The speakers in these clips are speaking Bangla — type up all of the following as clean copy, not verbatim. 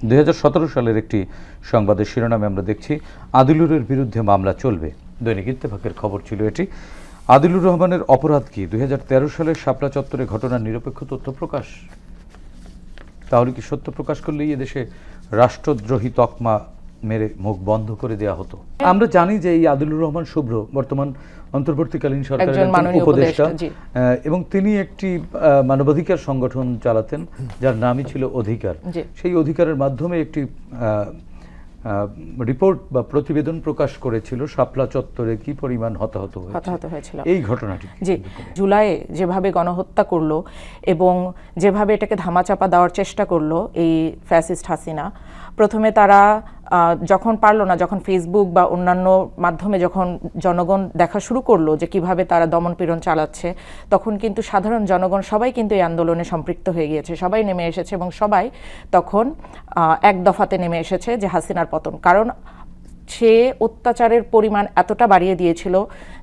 2017 সালের একটি সংবাদের শিরোনামে আমরা দেখছি আদিলুরের বিরুদ্ধে মামলা চলবে। দৈনিক ইত্তেফাকের খবর ছিল এটি। আদিলুর রহমানের অপরাধ কি? 2013 সালের শাপলা চত্বরে ঘটনার নিরপেক্ষ তথ্য প্রকাশ। তাহলে কি সত্য প্রকাশ করলেই এদেশে রাষ্ট্রদ্রোহী তকমা মেরে মুখ বন্ধ করে দেওয়া হতো? আমরা জানি যে এই আদিলুর রহমান শুভ্র বর্তমান অন্তর্বর্তীকালীন সরকারের উপদেষ্টা এবং তিনি একটি মানবাধিকার সংগঠন চালাতেন যার নামই ছিল অধিকার। সেই অধিকারের মাধ্যমে একটি রিপোর্ট বা প্রতিবেদন প্রকাশ করেছিল শাপলা চত্বরে কি পরিমাণ হতাহত হয়েছিল এই ঘটনাটি। জি, জুলাইয়ে যেভাবে গণহত্যা করলো এবং যেভাবে এটাকে ধামাচাপা দেওয়ার চেষ্টা করলো এই ফ্যাসিস্ট হাসিনা, প্রথমে তারা যখন পারলো না, যখন ফেসবুক বা অন্যান্য মাধ্যমে যখন জনগণ দেখা শুরু করলো যে কিভাবে তারা দমনপীড়ন চালাচ্ছে, তখন কিন্তু সাধারণ জনগণ সবাই কিন্তু এই আন্দোলনে সম্পৃক্ত হয়ে গিয়েছে, সবাই নেমে এসেছে এবং সবাই তখন এক দফাতে নেমে এসেছে যে হাসিনার পতন। কারণ সে অত্যাচারের পরিমাণ এতটা বাড়িয়ে দিয়েছিল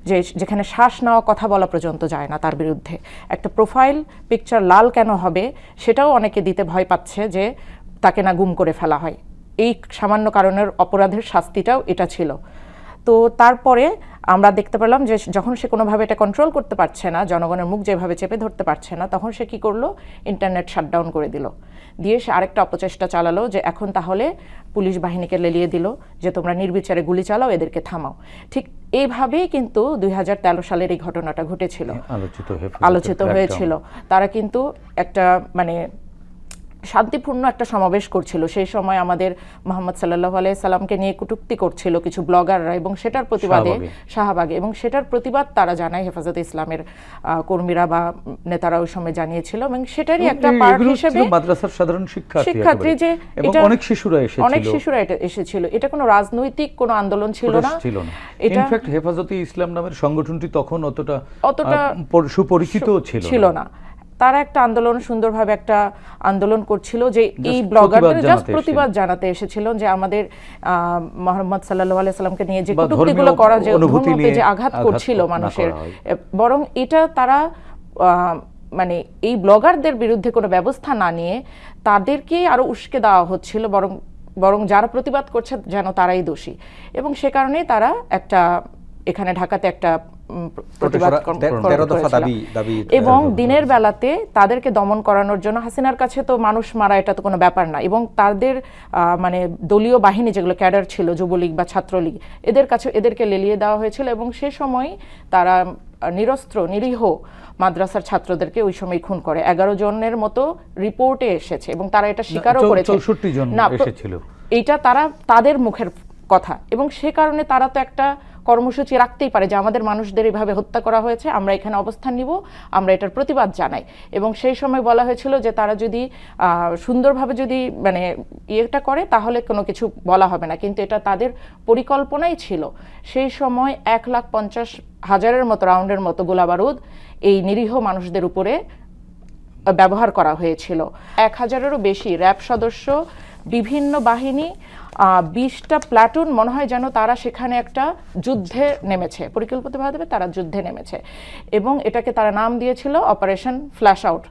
যে যেখানে শ্বাস নেওয়া কথা বলা পর্যন্ত যায় না তার বিরুদ্ধে। একটা প্রোফাইল পিকচার লাল কেন হবে সেটাও অনেকে দিতে ভয় পাচ্ছে যে তাকে না গুম করে ফেলা হয়। এই সামান্য কারণের অপরাধের শাস্তিটাও এটা ছিল। তো তারপরে আমরা দেখতে পেলাম যে যখন সে কোনোভাবে এটা কন্ট্রোল করতে পারছে না, জনগণের মুখ যেভাবে চেপে ধরতে পারছে না, তখন সে কি করলো? ইন্টারনেট শাটডাউন করে দিল। দিয়ে সে আরেকটা অপচেষ্টা চালালো যে এখন তাহলে পুলিশ বাহিনীকে লেলিয়ে দিল যে তোমরা নির্বিচারে গুলি চালাও, এদেরকে থামাও। ঠিক এইভাবেই কিন্তু 2013 সালের এই ঘটনাটা ঘটেছিল, আলোচিত হয়েছিল। তারা কিন্তু একটা মানে শান্তিপূর্ণ একটা সমাবেশ করছিল। সেই সময় আমাদের মোহাম্মদ সাল্লাল্লাহু আলাইহি সাল্লামকে নিয়ে কটূক্তি করছিল কিছু ব্লগাররা এবং সেটার প্রতিবাদে শাহবাগে, এবং সেটার প্রতিবাদ তারা জানায় হেফাজতে ইসলামের কর্মীরা বা নেতারা ওই সময় জানিয়েছিল। এবং সেটারই একটা পার্ট হিসেবে মাদ্রাসার সাধারণ শিক্ষার্থী যে অনেক শিশুরা এসেছিল। এটা কোনো রাজনৈতিক কোনো আন্দোলন ছিল না। এটা ইনফ্যাক্ট হেফাজতে ইসলাম নামের সংগঠনটি তখন অতটা সুপরিচিত ছিল না। তারা একটা আন্দোলন, সুন্দরভাবে একটা আন্দোলন করছিল যে এই ব্লগারদের জাস্ট প্রতিবাদ জানাতে এসেছিল যে আমাদের মুহাম্মদ সাল্লাল্লাহু আলাইহি সাল্লামকে নিয়ে যে কটূক্তিগুলো করা, যে ধর্মকে যে আঘাত করছিল মানুষের, বরং এটা তারা মানে এই ব্লগারদের বিরুদ্ধে কোনো ব্যবস্থা না নিয়ে তাদেরকে আরো উস্কে দেওয়া হচ্ছিল, বরং যারা প্রতিবাদ করছে যেন তারাই দোষী। এবং সে কারণেই তারা একটা এখানে ঢাকাতে একটা প্রতিবাদ এবং দিনের বেলাতে তাদেরকে দমন করানোর জন্য হাসিনার কাছে তো মানুষ মারা এটা তো কোনো ব্যাপার না, এবং তাদের মানে দলীয় বাহিনী যেগুলো ক্যাডার ছিল, যুবলীগ বা ছাত্রলীগ, এদের কাছে এদেরকে লেলিয়ে দেওয়া হয়েছিল। এবং সে সময় তারা নিরস্ত্র নিরীহ মাদ্রাসার ছাত্রদেরকে ওই সময় খুন করে। 11 জনের মতো রিপোর্টে এসেছে এবং তারা এটা স্বীকারও করেছে। 64 জন এসেছিল, এইটা তারা তাদের মুখের কথা। এবং সে কারণে তারা তো একটা কর্মসূচি রাখতেই পারে যে আমাদের মানুষদের এইভাবে হত্যা করা হয়েছে, আমরা এখানে অবস্থান নিব, আমরা এটার প্রতিবাদ জানাই। এবং সেই সময় বলা হয়েছিল যে তারা যদি সুন্দরভাবে যদি মানে ইয়েটা করে তাহলে কোনো কিছু বলা হবে না, কিন্তু এটা তাদের পরিকল্পনাই ছিল। সেই সময় 1,50,000-এর মতো রাউন্ডের মতো গোলাবারুদ এই নিরীহ মানুষদের উপরে ব্যবহার করা হয়েছিল। 1,000-এরও বেশি র্যাব সদস্য, বিভিন্ন বাহিনী, 20টা প্লাটুন মনে হয় যেন তারা সেখানে একটা যুদ্ধে নেমেছে, পরিকল্পিতভাবে তারা যুদ্ধে নেমেছে। এবং এটাকে তারা নাম দিয়েছিল অপারেশন ফ্ল্যাশ আউট,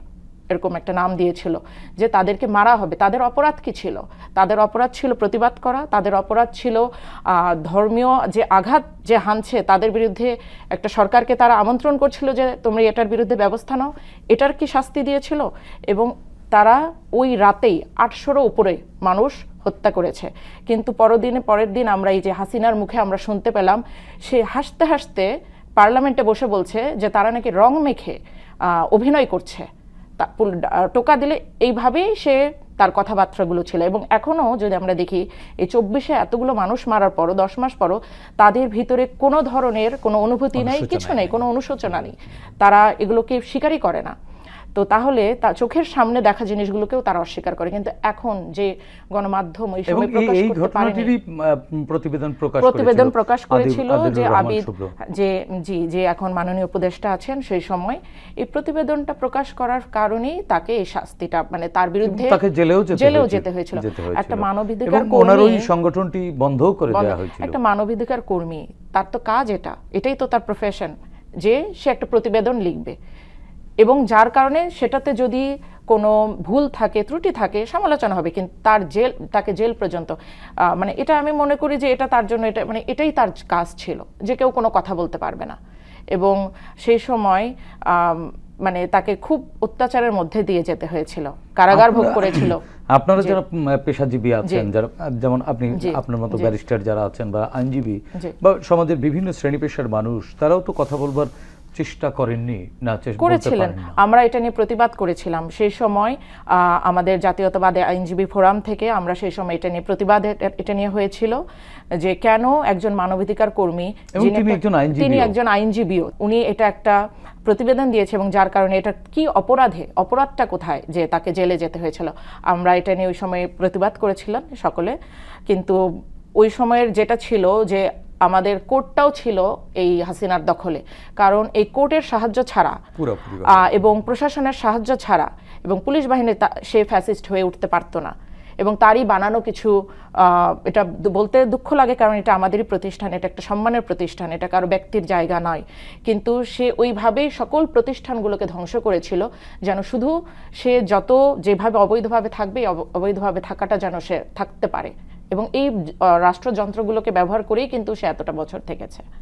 এরকম একটা নাম দিয়েছিল যে তাদেরকে মারা হবে। তাদের অপরাধ কি ছিল? তাদের অপরাধ ছিল প্রতিবাদ করা, তাদের অপরাধ ছিল ধর্মীয় যে আঘাত যে হানছে তাদের বিরুদ্ধে একটা সরকারকে তারা আমন্ত্রণ করছিল যে তোমরা এটার বিরুদ্ধে ব্যবস্থা নাও, এটার কি শাস্তি দিয়েছিল। এবং তারা ওই রাতেই 800-রও উপরে মানুষ হত্যা করেছে। কিন্তু পরের দিন আমরা এই যে হাসিনার মুখে আমরা শুনতে পেলাম, সে হাসতে হাসতে পার্লামেন্টে বসে বলছে যে তারা নাকি রং মেখে অভিনয় করছে, টোকা দিলে এইভাবেই সে তার কথাবার্তাগুলো ছিল। এবং এখনও যদি আমরা দেখি এই 24-এ এতগুলো মানুষ মারার পরও, 10 মাস পরও তাদের ভিতরে কোনো ধরনের কোনো অনুভূতি নেই, কিছু নেই, কোনো অনুশোচনা নেই, তারা এগুলোকে স্বীকারই করে না। তো তাহলে চোখের সামনে দেখা জিনিসগুলোকেও তারা অস্বীকার করে। কিন্তু এখন যে গণমাধ্যম ওই সময় প্রতিবেদন প্রকাশ করেছিল যে আবিদ যে এখন মাননীয় উপদেষ্টা আছেন, সেই সময় এই প্রতিবেদনটা প্রকাশ করার কারণেই তাকে এই শাস্তিটা মানে তার বিরুদ্ধে জেলেও যেতে হয়েছিল। একটা মানবাধিকার কর্মী, সংগঠনটি বন্ধ করে দেওয়া হয়েছিল। একটা মানবাধিকার কর্মী, তার তো কাজ এটাই তো তার প্রফেশন যে সে একটা প্রতিবেদন লিখবে। এবং যার কারণে সেটাতে যদি কোনো ভুল থাকে, ত্রুটি থাকে, সমালোচনা হবে, কিন্তু তাকে জেল পর্যন্ত মানে এটা আমি মনে করি যে এটা তার জন্য, এটা মানে এটাই তার কাজ ছিল, যে কেউ কোনো কথা বলতে পারবে না। এবং সেই সময় মানে তাকে খুব অত্যাচারের মধ্যে দিয়ে যেতে হয়েছিল, কারাগার ভোগ করেছিল। আপনারা যারা পেশাজীবী আছেন, যারা যেমন আপনি, আপনার মতো ব্যারিস্টার যারা আছেন বা আইনজীবী বা সমাজের বিভিন্ন শ্রেণী পেশার মানুষ, তারাও তো কথা বলবার চেষ্টা করেননি? না, করেছিলেন। আমরা এটা নিয়ে প্রতিবাদ করেছিলাম সেই সময়। আমাদের জাতীয়তাবাদী আইনজীবী ফোরাম থেকে আমরা সেই সময় এটা নিয়ে প্রতিবাদ এটা নিয়ে হয়েছিল যে কেন একজন মানবাধিকার কর্মী, তিনি একজন আইনজীবীও, উনি এটা একটা প্রতিবেদন দিয়েছে এবং যার কারণে এটা কি অপরাধটা কোথায় যে তাকে জেলে যেতে হয়েছিল। আমরা এটা নিয়ে ওই সময় প্রতিবাদ করেছিলাম সকলে। কিন্তু ওই সময়ের যেটা ছিল যে আমাদের কোর্টটাও ছিল এই হাসিনার দখলে, কারণ এই কোর্টের সাহায্য ছাড়া এবং প্রশাসনের সাহায্য ছাড়া এবং পুলিশ বাহিনী সে ফ্যাসিস্ট হয়ে উঠতে পারতো না। এবং তারই বানানো কিছু, এটা বলতে দুঃখ লাগে কারণ এটা আমাদেরই প্রতিষ্ঠান, এটা একটা সম্মানের প্রতিষ্ঠান, এটা কারো ব্যক্তির জায়গা নয়, কিন্তু সে ওইভাবেই সকল প্রতিষ্ঠানগুলোকে ধ্বংস করেছিল যেন শুধু সে যেভাবে অবৈধভাবে থাকবে, অবৈধভাবে থাকাটা যেন সে থাকতে পারে। এবং এই রাষ্ট্রযন্ত্রগুলোকে ব্যবহার করেই কিন্তু সে এতটা বছর থেকেছে।